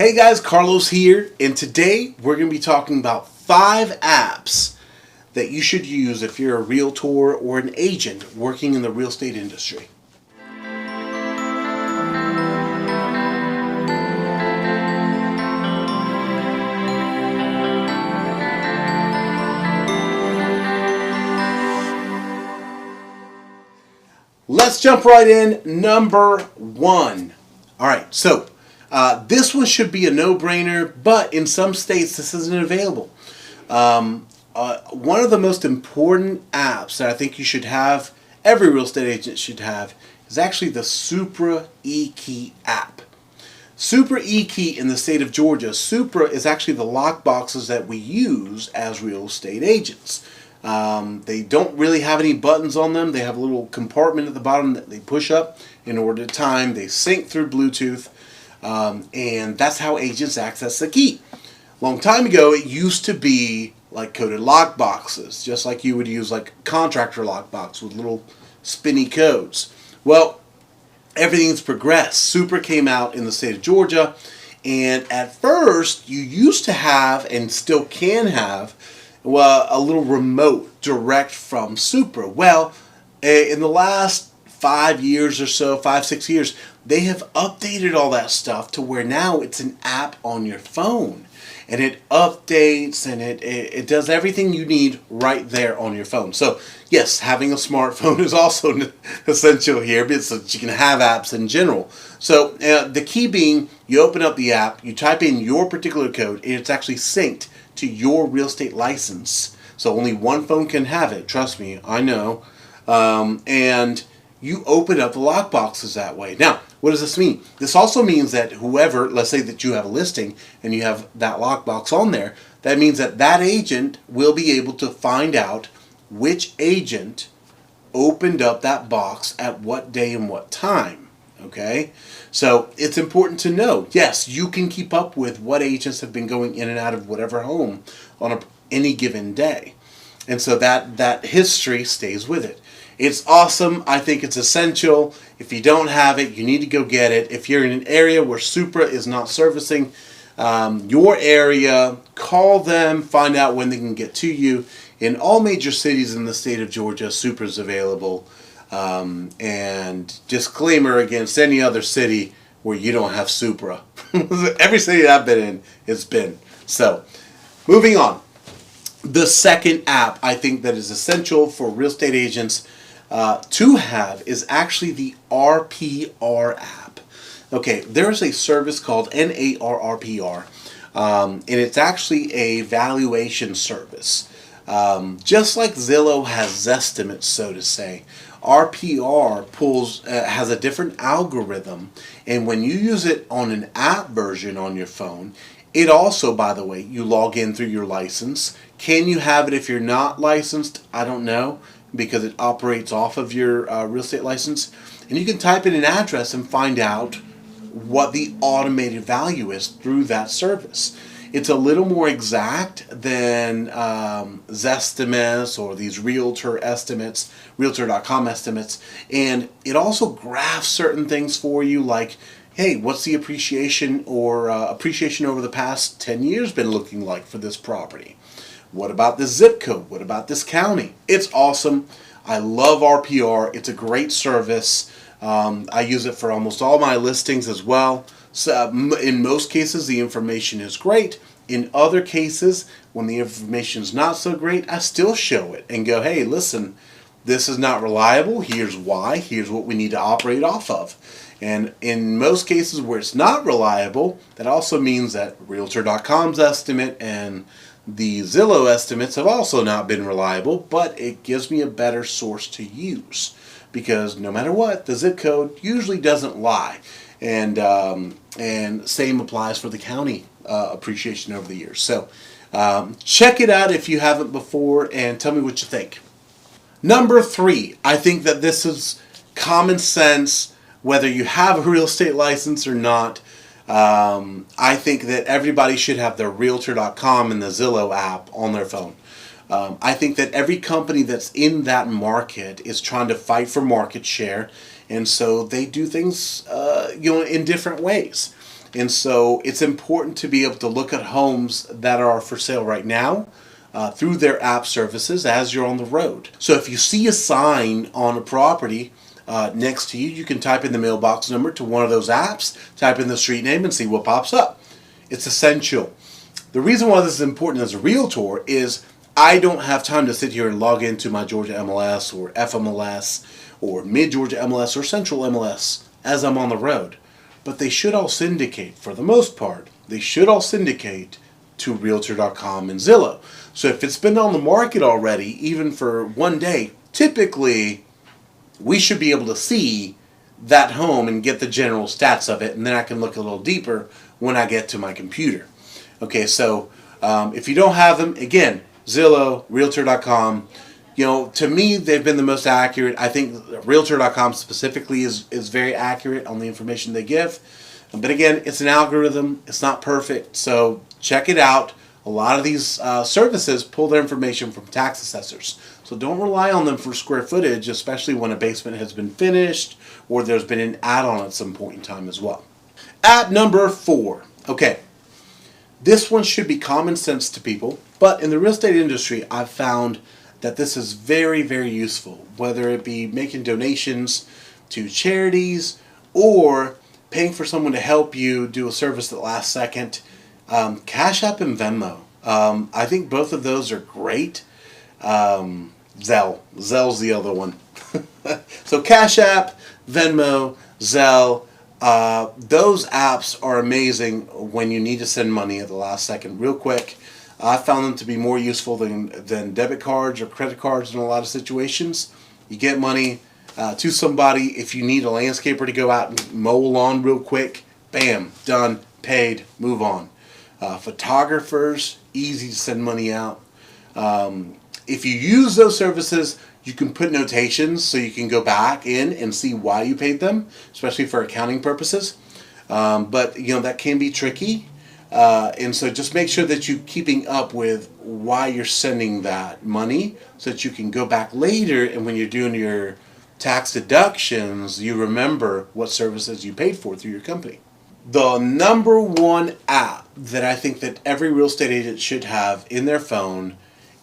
Hey guys, Carlos here, and today we're going to be talking about 5 apps that you should use if you're a realtor or an agent working in the real estate industry. Let's jump right in. Number 1. All right, so this one should be a no-brainer, but in some states this isn't available. One of the most important apps that I think you should have, every real estate agent should have, is actually the Supra eKey app. Supra eKey in the state of Georgia. Supra is actually the lock boxes that we use as real estate agents. They don't really have any buttons on them. They have a little compartment at the bottom that they push up in order to time. They sync through Bluetooth, and that's how agents access the key. Long time ago, it used to be like coded lock boxes, just like you would use like contractor lock box with little spinny codes. Well, everything's progressed. Supra came out in the state of Georgia, and at first you used to have and still can have a little remote direct from Supra. Well, in the last 5 years or so, 5-6 years, they have updated all that stuff to where now it's an app on your phone. And it updates and it does everything you need right there on your phone. So yes, having a smartphone is also essential here, but so that you can have apps in general. So the key being, you open up the app, you type in your particular code, and it's actually synced to your real estate license. So only one phone can have it. Trust me, I know. And you open up the lock boxes that way. Now, what does this mean? This also means that whoever, let's say that you have a listing and you have that lockbox on there, that means that that agent will be able to find out which agent opened up that box at what day and what time. Okay? So it's important to know, yes, you can keep up with what agents have been going in and out of whatever home on any given day. And so that history stays with it. It's awesome. I think it's essential. If you don't have it, you need to go get it. If you're in an area where Supra is not servicing your area, call them, find out when they can get to you. In all major cities in the state of Georgia, Supra is available. And disclaimer against any other city where you don't have Supra. Every city I've been in, it's been. So, moving on. The second app I think that is essential for real estate agents to have is actually the RPR app. Okay, there's a service called NRPR, and it's actually a valuation service. Just like Zillow has Zestimates, so to say, RPR has a different algorithm, and when you use it on an app version on your phone, it also, by the way, you log in through your license. Can you have it if you're not licensed? I don't know, because it operates off of your real estate license. And you can type in an address and find out what the automated value is through that service. It's a little more exact than Zestimates or these Realtor estimates, Realtor.com estimates. And it also graphs certain things for you, like, hey, what's the appreciation or appreciation over the past 10 years been looking like for this property? What about this zip code? What about this county? It's awesome. I love RPR. It's a great service. I use it for almost all my listings as well. So in most cases, the information is great. In other cases, when the information is not so great, I still show it and go, hey, listen, this is not reliable. Here's why. Here's what we need to operate off of. And in most cases where it's not reliable, that also means that Realtor.com's estimate and the Zillow estimates have also not been reliable, but it gives me a better source to use. Because no matter what, the zip code usually doesn't lie. And same applies for the county appreciation over the years. So check it out if you haven't before and tell me what you think. Number 3, I think that this is common sense, whether you have a real estate license or not. I think that everybody should have their Realtor.com and the Zillow app on their phone. I think that every company that's in that market is trying to fight for market share, and so they do things in different ways. And so it's important to be able to look at homes that are for sale right now through their app services as you're on the road. So if you see a sign on a property next to you, you can type in the mailbox number to one of those apps, type in the street name, and see what pops up. It's essential. The reason why this is important as a realtor is I don't have time to sit here and log into my Georgia MLS or FMLS or Mid-Georgia MLS or Central MLS as I'm on the road. But they should all syndicate, for the most part, they should all syndicate to Realtor.com and Zillow. So if it's been on the market already, even for one day, typically we should be able to see that home and get the general stats of it, and then I can look a little deeper when I get to my computer. Okay, so if you don't have them, again, Zillow, Realtor.com, to me, they've been the most accurate. I think Realtor.com specifically is very accurate on the information they give. But again, it's an algorithm. It's not perfect. So check it out. A lot of these services pull their information from tax assessors. So don't rely on them for square footage, especially when a basement has been finished or there's been an add-on at some point in time as well. App number 4. Okay. This one should be common sense to people, but in the real estate industry, I've found that this is very, very useful, whether it be making donations to charities or paying for someone to help you do a service at the last second. CashApp and Venmo. I think both of those are great. Zelle's the other one. So CashApp, Venmo, Zelle, those apps are amazing when you need to send money at the last second real quick. I found them to be more useful than debit cards or credit cards in a lot of situations. You get money to somebody. If you need a landscaper to go out and mow a lawn real quick, bam, done, paid, move on. Photographers, easy to send money out. If you use those services, you can put notations so you can go back in and see why you paid them, especially for accounting purposes. But that can be tricky. And so just make sure that you're keeping up with why you're sending that money so that you can go back later, and when you're doing your tax deductions, you remember what services you paid for through your company. The number one app that I think that every real estate agent should have in their phone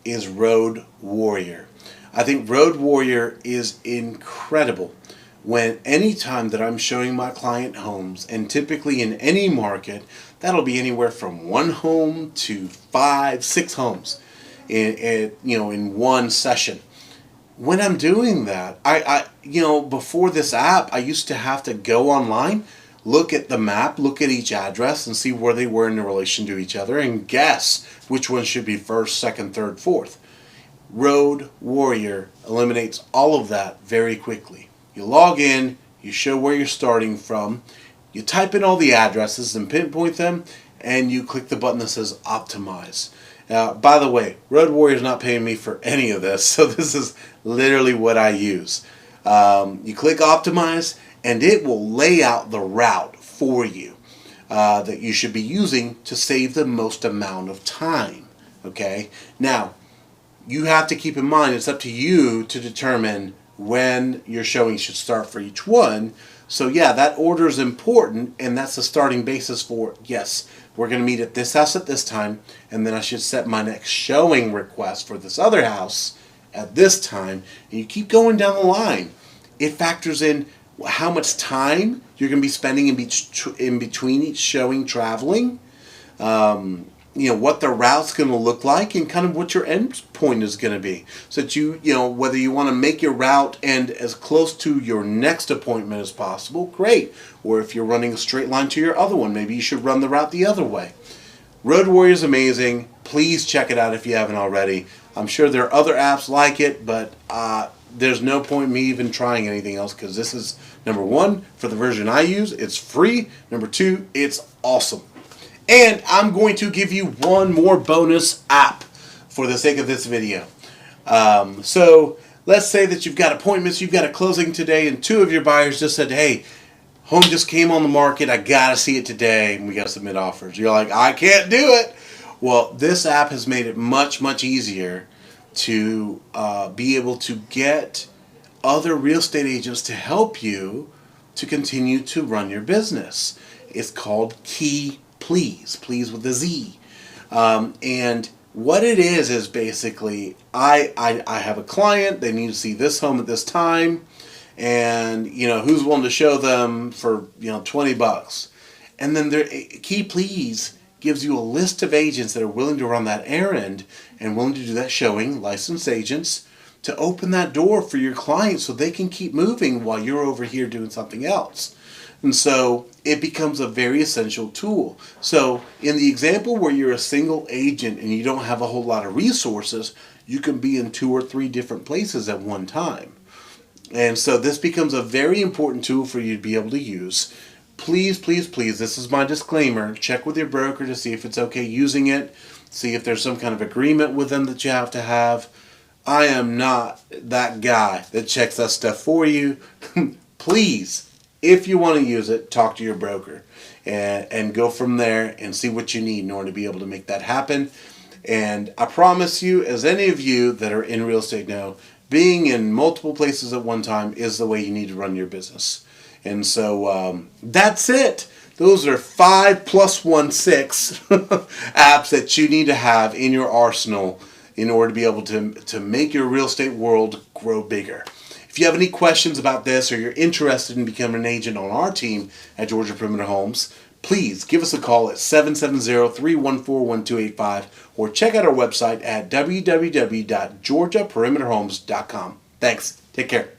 is Road Warrior. I think Road Warrior is incredible. When anytime that I'm showing my client homes, and typically in any market, that'll be anywhere from 1 home to 5, 6 homes in one session. When I'm doing that, I before this app, I used to have to go online, look at the map, look at each address, and see where they were in relation to each other, and guess which one should be first, second, third, fourth. Road Warrior eliminates all of that very quickly. You log in, you show where you're starting from, you type in all the addresses and pinpoint them, and you click the button that says Optimize. By the way, Road Warrior is not paying me for any of this, so this is literally what I use. You click Optimize, and it will lay out the route for you that you should be using to save the most amount of time. Okay? Now, you have to keep in mind it's up to you to determine when your showing should start for each one. So yeah, that order is important, and that's the starting basis for, yes, we're going to meet at this house at this time, and then I should set my next showing request for this other house at this time. And you keep going down the line. It factors in how much time you're going to be spending in between each showing traveling, what the route's going to look like, and kind of what your end point is going to be. So that whether you want to make your route end as close to your next appointment as possible, great. Or if you're running a straight line to your other one, maybe you should run the route the other way. Road Warrior is amazing. Please check it out if you haven't already. I'm sure there are other apps like it, but there's no point me even trying anything else, because this is, number one, for the version I use, it's free. Number two, it's awesome. And I'm going to give you one more bonus app for the sake of this video. So let's say that you've got appointments, you've got a closing today, and 2 of your buyers just said, hey, home just came on the market, I got to see it today, and we got to submit offers. You're like, I can't do it. Well, this app has made it much, much easier to be able to get other real estate agents to help you to continue to run your business. It's called Keypleaz, please with a Z. And what it is basically, I have a client, they need to see this home at this time, and who's willing to show them for $20, and then Keypleaz gives you a list of agents that are willing to run that errand and willing to do that showing, licensed agents, to open that door for your clients so they can keep moving while you're over here doing something else. And so it becomes a very essential tool. So in the example where you're a single agent and you don't have a whole lot of resources, you can be in 2 or 3 different places at one time. And so this becomes a very important tool for you to be able to use. Please, please, please, this is my disclaimer. Check with your broker to see if it's okay using it. See if there's some kind of agreement with them that you have to have. I am not that guy that checks that stuff for you. Please, if you want to use it, talk to your broker and go from there and see what you need in order to be able to make that happen. And I promise you, as any of you that are in real estate know, being in multiple places at one time is the way you need to run your business. And so that's it. Those are 5 plus 1 6 apps that you need to have in your arsenal in order to be able to make your real estate world grow bigger. If you have any questions about this or you're interested in becoming an agent on our team at Georgia Perimeter Homes, please give us a call at 770-314-1285 or check out our website at www.georgiaperimeterhomes.com. Thanks. Take care.